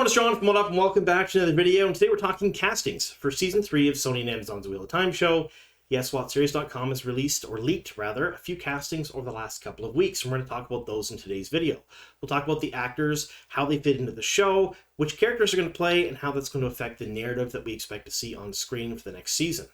everyone, it's John from What Up, and welcome back to another video. And today we're talking castings for Season 3 of Sony and Amazon's Wheel of Time show. Yes, WOTSERIES.com has released, or leaked rather, a few castings over the last couple of weeks, and we're going to talk about those in today's video. We'll talk about the actors, how they fit into the show, which characters are going to play, and how that's going to affect the narrative that we expect to see on screen for the next season.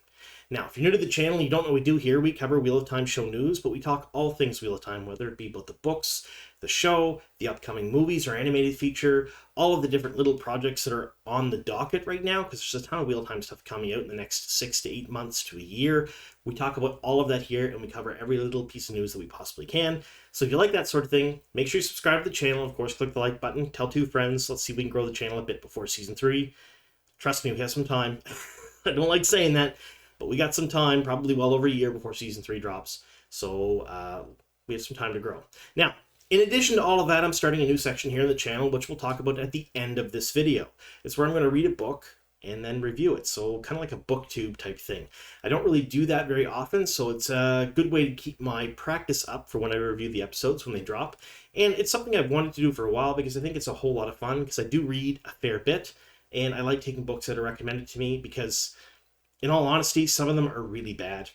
Now, if you're new to the channel and you don't know what we do here, we cover Wheel of Time show news, but we talk all things Wheel of Time, whether it be about the books, the show, the upcoming movies or animated feature, all of the different little projects that are on the docket right now, because there's a ton of Wheel of Time stuff coming out in the next 6 to 8 months to a year. We talk about all of that here, and we cover every little piece of news that we possibly can. So if you like that sort of thing, make sure you subscribe to the channel. Of course, click the like button, tell 2 friends. Let's see if we can grow the channel a bit before Season 3. Trust me, we have some time. I don't like saying that, but we got some time, probably well over a year before Season 3 drops. So we have some time to grow. Now, in addition to all of that, I'm starting a new section here in the channel, which we'll talk about at the end of this video. It's where I'm going to read a book and then review it. So kind of like a booktube type thing. I don't really do that very often, so it's a good way to keep my practice up for when I review the episodes when they drop. And it's something I've wanted to do for a while because I think it's a whole lot of fun, because I do read a fair bit, and I like taking books that are recommended to me because, in all honesty, some of them are really bad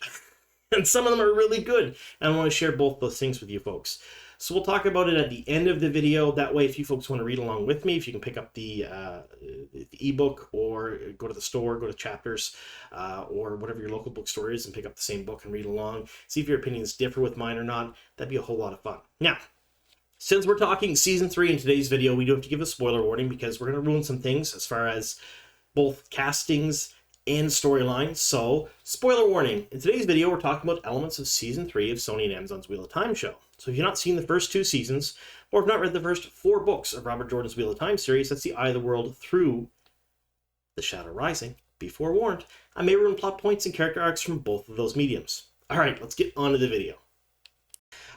and some of them are really good. And I want to share both those things with you folks. So we'll talk about it at the end of the video. That way, if you folks want to read along with me, if you can pick up the ebook or go to the store, go to Chapters, or whatever your local bookstore is and pick up the same book and read along. See if your opinions differ with mine or not. That'd be a whole lot of fun. Now, since we're talking Season 3 in today's video, we do have to give a spoiler warning because we're going to ruin some things as far as both castings and storylines. So, spoiler warning. In today's video, we're talking about elements of Season 3 of Sony and Amazon's Wheel of Time show. So if you've not seen the first 2 seasons, or have not read the first 4 books of Robert Jordan's Wheel of Time series, that's the Eye of the World through The Shadow Rising, be forewarned, I may ruin plot points and character arcs from both of those mediums. Alright, let's get on to the video.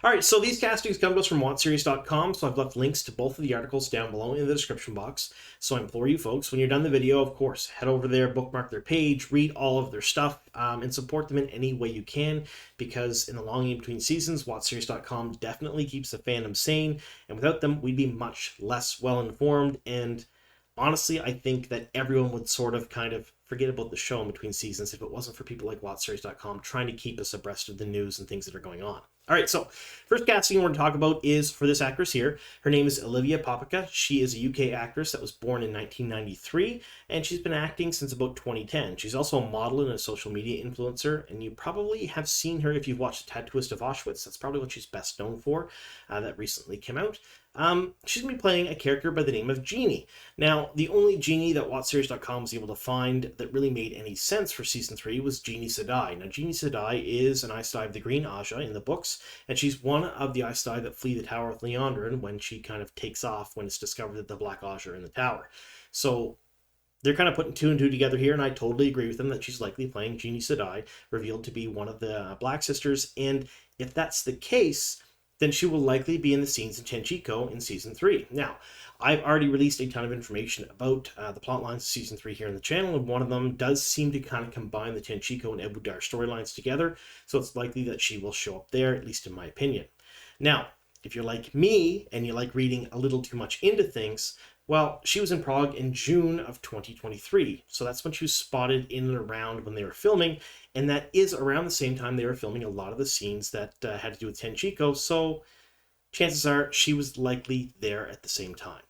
Alright, so these castings come to us from WOTSERIES.com, so I've left links to both of the articles down below in the description box. So I implore you folks, when you're done the video, of course, head over there, bookmark their page, read all of their stuff, and support them in any way you can, because in the long in between seasons, WOTSERIES.com definitely keeps the fandom sane, and without them, we'd be much less well-informed, and honestly, I think that everyone would sort of kind of forget about the show in between seasons if it wasn't for people like WOTSERIES.com trying to keep us abreast of the news and things that are going on. All right, so first casting we're going to talk about is for this actress here. Her name is Olivia Papao. She is a UK actress that was born in 1993, and she's been acting since about 2010. She's also a model and a social media influencer, and you probably have seen her if you've watched Tattooist of Auschwitz. That's probably what she's best known for. That recently came out. She's going to be playing a character by the name of Jeannie. Now, the only Jeannie that WOTSERIES.com was able to find that really made any sense for Season 3 was Jeannie Sedai. Now, Jeannie Sedai is an Aes Sedai of the Green Aja in the books, and she's one of the Aes Sedai that flee the Tower with Leandrin when she kind of takes off when it's discovered that the Black Aja are in the tower. So they're kind of putting 2 and 2 together here, and I totally agree with them that she's likely playing Jeannie Sedai, revealed to be one of the Black Sisters, and if that's the case, then she will likely be in the scenes in Tenchiko in Season 3. Now, I've already released a ton of information about the plot lines of Season 3 here in the channel, and one of them does seem to kind of combine the Tenchiko and Ebu Dar storylines together, so it's likely that she will show up there, at least in my opinion. Now, if you're like me, and you like reading a little too much into things, well, she was in Prague in June of 2023, so that's when she was spotted in and around when they were filming, and that is around the same time they were filming a lot of the scenes that had to do with Tenchiko, so chances are she was likely there at the same time.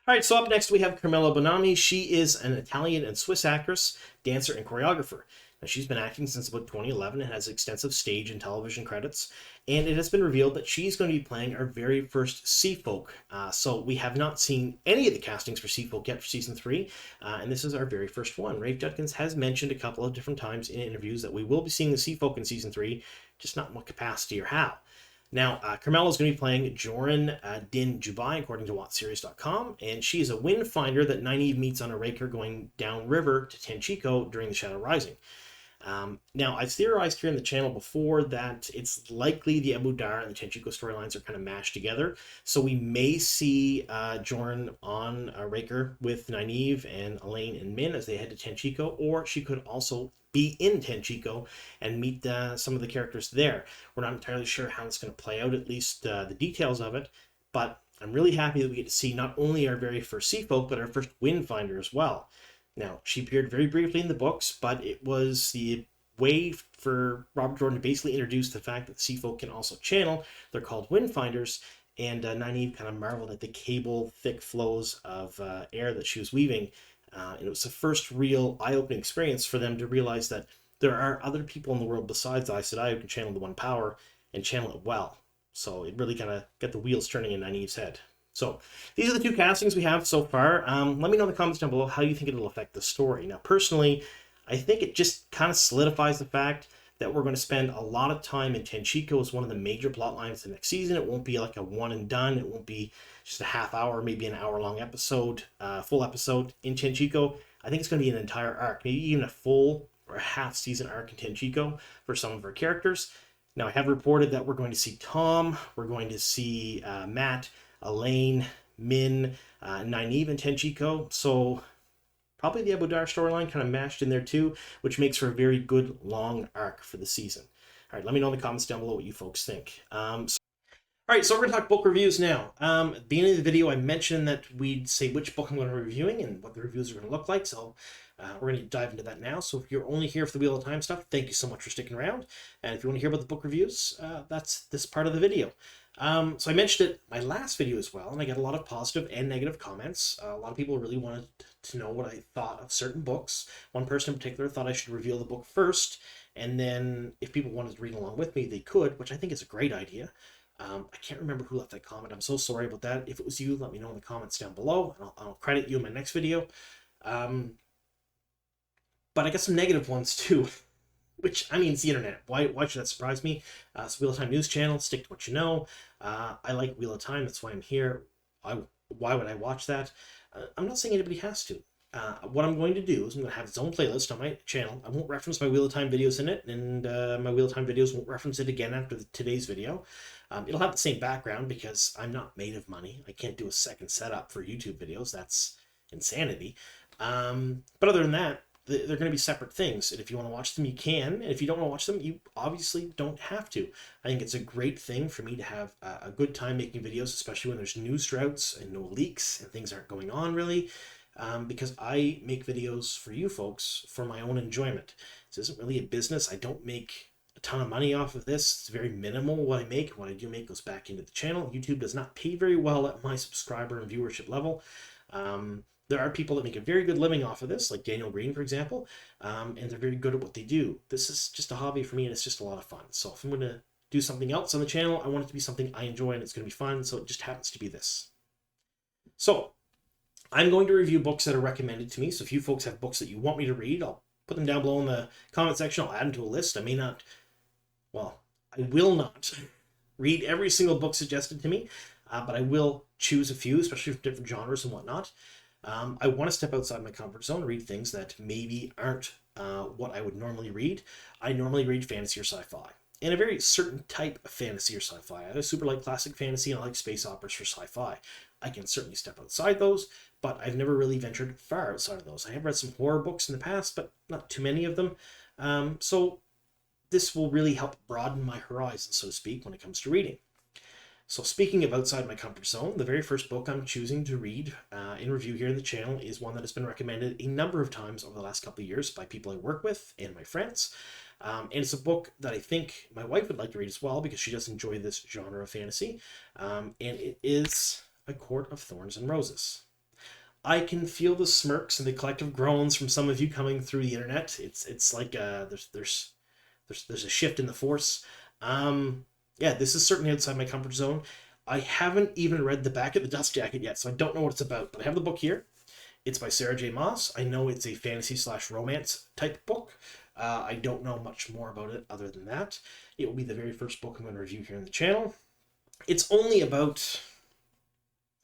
Alright, so up next we have Carmela Bonami. She is an Italian and Swiss actress, dancer, and choreographer. Now, she's been acting since about 2011 and has extensive stage and television credits, and it has been revealed that she's going to be playing our very first Sea Folk. So we have not seen any of the castings for Sea Folk yet for Season 3, and this is our very first one. Rafe Judkins has mentioned a couple of different times in interviews that we will be seeing the Sea Folk in Season 3, just not in what capacity or how. Now, Carmela is going to be playing Joran Din Jubai, according to WOTSERIES.com, and she is a wind finder that Nynaeve meets on a raker going downriver to Tenchiko during the Shadow Rising. Now, I've theorized here in the channel before that it's likely the Ebu Dar and the Tenchiko storylines are kind of mashed together, so we may see Joran on a raker with Nynaeve and Elaine and Min as they head to Tenchiko, or she could also be in Tenchiko and meet some of the characters there. We're not entirely sure how it's going to play out, at least the details of it, but I'm really happy that we get to see not only our very first sea folk, but our first wind finder as well. Now, she appeared very briefly in the books, but it was the way for Robert Jordan to basically introduce the fact that sea folk can also channel. They're called wind finders, and Nynaeve kind of marveled at the cable thick flows of air that she was weaving. And it was the first real eye-opening experience for them to realize that there are other people in the world besides Aes Sedai who can channel the one power and channel it well. So it really kind of got the wheels turning in Nynaeve's head. So these are the two castings we have so far. Let me know in the comments down below how you think it'll affect the story. Now, personally, I think it just kind of solidifies the fact that we're going to spend a lot of time in Tenchiko as one of the major plot lines the next season. It won't be like a one and done. It won't be just a half hour, maybe an hour-long episode, full episode in Tenchiko. I think it's going to be an entire arc, maybe even a full or a half-season arc in Tenchiko for some of our characters. Now, I have reported that we're going to see Tom, we're going to see Matt, Elaine, Min, Nynaeve, and Tenchiko. So probably the Abu Dar storyline kind of mashed in there too, which makes for a very good long arc for the season. All right, let me know in the comments down below what you folks think. All right, so we're going to talk book reviews now. At the beginning of the video, I mentioned that we'd say which book I'm going to be reviewing and what the reviews are going to look like. So we're going to dive into that now. So if you're only here for the Wheel of Time stuff, thank you so much for sticking around. And if you want to hear about the book reviews, that's this part of the video. So I mentioned it in my last video as well, and I got a lot of positive and negative comments. A lot of people really wanted to know what I thought of certain books. One person in particular thought I should reveal the book first, and then if people wanted to read along with me, they could, which I think is a great idea. I can't remember who left that comment. I'm so sorry about that. If it was you, let me know in the comments down below, and I'll credit you in my next video. But I got some negative ones too, which, I mean, it's the internet. Why should that surprise me? It's Wheel of Time news channel. Stick to what you know. I like Wheel of Time. That's why I'm here. Why would I watch that? I'm not saying anybody has to. What I'm going to do is I'm going to have its own playlist on my channel. I won't reference my Wheel of Time videos in it, and my Wheel of Time videos won't reference it again after today's video. It'll have the same background because I'm not made of money. I can't do a second setup for YouTube videos. That's insanity. But other than that, they're going to be separate things, and if you want to watch them, you can, and if you don't want to watch them, you obviously don't have to. I think it's a great thing for me to have a good time making videos, especially when there's news droughts and no leaks and things aren't going on really, because I make videos for you folks for my own enjoyment. This isn't really a business. I don't make a ton of money off of this. It's very minimal what I make. What I do make goes back into the channel. YouTube does not pay very well at my subscriber and viewership level. There are people that make a very good living off of this, like Daniel Green, for example, and they're very good at what they do. This is just a hobby for me, and it's just a lot of fun. So if I'm going to do something else on the channel, I want it to be something I enjoy, and it's going to be fun, so it just happens to be this. So I'm going to review books that are recommended to me, so if you folks have books that you want me to read, I'll put them down below in the comment section. I'll add them to a list. I will not read every single book suggested to me, but I will choose a few, especially for different genres and whatnot. I want to step outside my comfort zone and read things that maybe aren't what I would normally read. I normally read fantasy or sci-fi, and a very certain type of fantasy or sci-fi. I super like classic fantasy, and I like space operas for sci-fi. I can certainly step outside those, but I've never really ventured far outside of those. I have read some horror books in the past, but not too many of them. So this will really help broaden my horizon, so to speak, when it comes to reading. So speaking of outside my comfort zone, the very first book I'm choosing to read in review here in the channel is one that has been recommended a number of times over the last couple of years by people I work with and my friends. And it's a book that I think my wife would like to read as well because she does enjoy this genre of fantasy. And it is A Court of Thorns and Roses. I can feel the smirks and the collective groans from some of you coming through the internet. It's like there's a shift in the force. Yeah, this is certainly outside my comfort zone. I haven't even read the back of the dust jacket yet, so I don't know what it's about, but I have the book here. It's by Sarah J. Maas. I know it's a fantasy/romance type book. I don't know much more about it other than that. It will be the very first book I'm going to review here on the channel. It's only about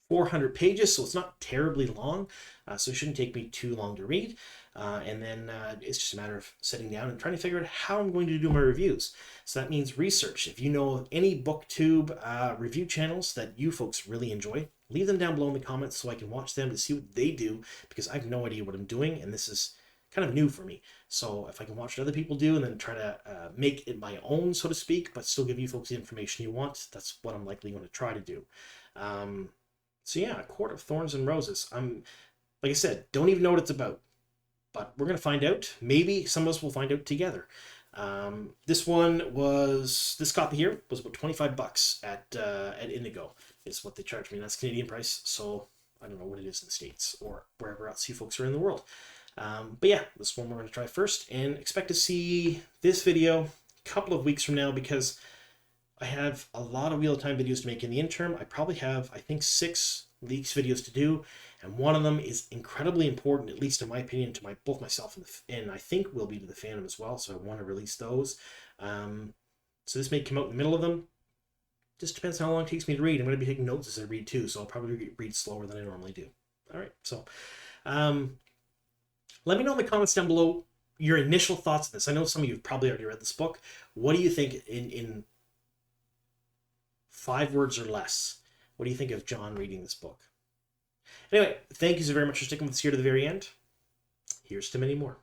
400 pages, so it's not terribly long, so it shouldn't take me too long to read. And then it's just a matter of sitting down and trying to figure out how I'm going to do my reviews. So that means research. If you know of any booktube review channels that you folks really enjoy, leave them down below in the comments so I can watch them to see what they do, because I have no idea what I'm doing, and this is kind of new for me. So if I can watch what other people do and then try to make it my own, so to speak, but still give you folks the information you want, that's what I'm likely going to try to do. So yeah, A Court of Thorns and Roses. Like I said, don't even know what it's about, but we're gonna find out. Maybe some of us will find out together. This copy here was about $25 at Indigo. Is what they charge me. That's Canadian price. So I don't know what it is in the States or wherever else you folks are in the world. But yeah, this one we're going to try first, and expect to see this video a couple of weeks from now, because I have a lot of Wheel of Time videos to make in the interim. I probably have, I think, 6 leaks videos to do, and one of them is incredibly important, at least in my opinion, to both myself and I think will be to the fandom as well. So I want to release those. So this may come out in the middle of them. Just depends on how long it takes me to read. I'm going to be taking notes as I read too, so I'll probably read slower than I normally do. All right, so let me know in the comments down below your initial thoughts on this. I know some of you have probably already read this book. What do you think in 5 words or less? What do you think of John reading this book? Anyway, thank you so very much for sticking with us here to the very end. Here's to many more.